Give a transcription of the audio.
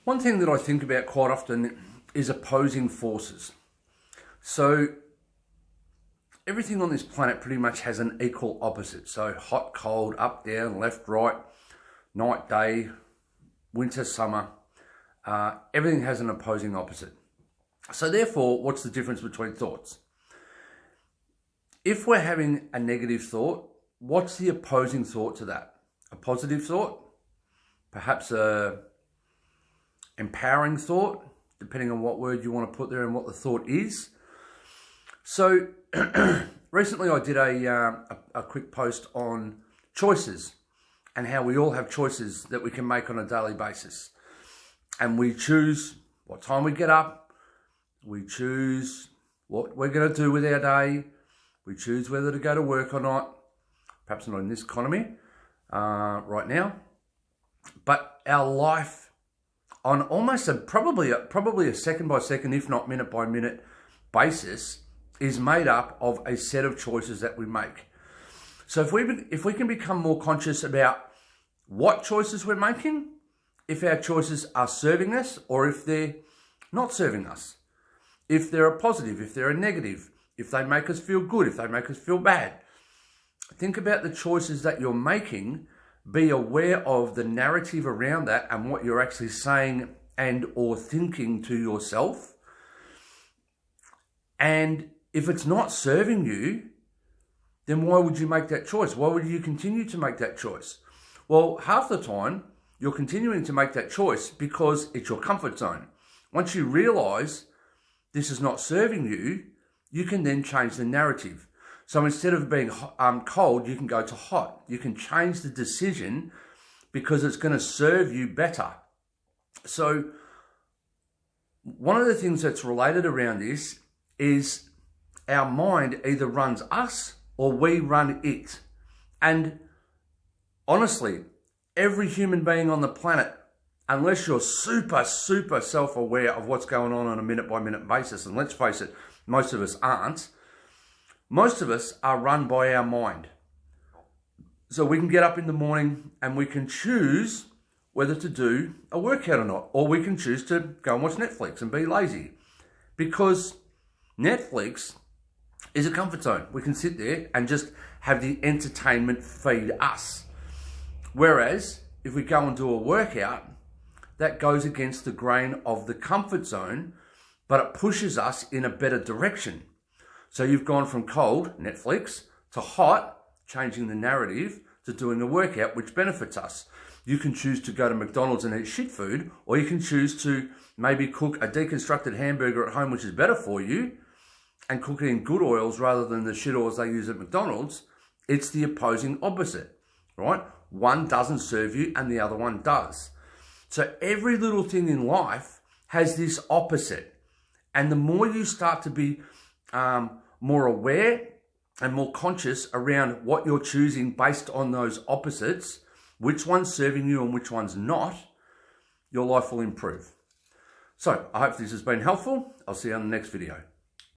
One thing that I think about quite often is opposing forces. So everything on this planet pretty much has an equal opposite. So hot, cold, up, down, left, right, night, day, winter, summer. Everything has an opposing opposite. So therefore, what's the difference between thoughts? If we're having a negative thought, what's the opposing thought to that? A positive thought? Perhaps a empowering thought, depending on what word you want to put there and what the thought is. So recently I did a quick post on choices and how we all have choices that we can make on a daily basis. And we choose what time we get up. We choose what we're going to do with our day. We choose whether to go to work or not. Perhaps not in this economy right now. But our life on almost probably a second by second, if not minute by minute basis, is made up of a set of choices that we make. So if we can become more conscious about what choices we're making, if our choices are serving us or if they're not serving us, if they're a positive, if they're a negative, if they make us feel good, if they make us feel bad. Think about the choices that you're making. Be aware of the narrative around that and what you're actually saying and or thinking to yourself. And if it's not serving you, then why would you make that choice? Why would you continue to make that choice? Well, half the time, you're continuing to make that choice because it's your comfort zone. Once you realize this is not serving you, you can then change the narrative. So instead of being cold, you can go to hot. You can change the decision because it's going to serve you better. So one of the things that's related around this is our mind either runs us or we run it. And honestly, every human being on the planet, unless you're super self-aware of what's going on a minute-by-minute basis, and let's face it, most of us aren't, most of us are run by our mind. So we can get up in the morning and we can choose whether to do a workout or not, or we can choose to go and watch Netflix and be lazy. Because Netflix is a comfort zone. We can sit there and just have the entertainment feed us. Whereas if we go and do a workout, that goes against the grain of the comfort zone, but it pushes us in a better direction. So you've gone from cold, Netflix, to hot, changing the narrative, to doing a workout, which benefits us. You can choose to go to McDonald's and eat shit food, or you can choose to maybe cook a deconstructed hamburger at home, which is better for you, and cook it in good oils rather than the shit oils they use at McDonald's. It's the opposing opposite, right? One doesn't serve you and the other one does. So every little thing in life has this opposite. And the more you start to be more aware and more conscious around what you're choosing based on those opposites, which one's serving you and which one's not, your life will improve. So I hope this has been helpful. I'll see you on the next video.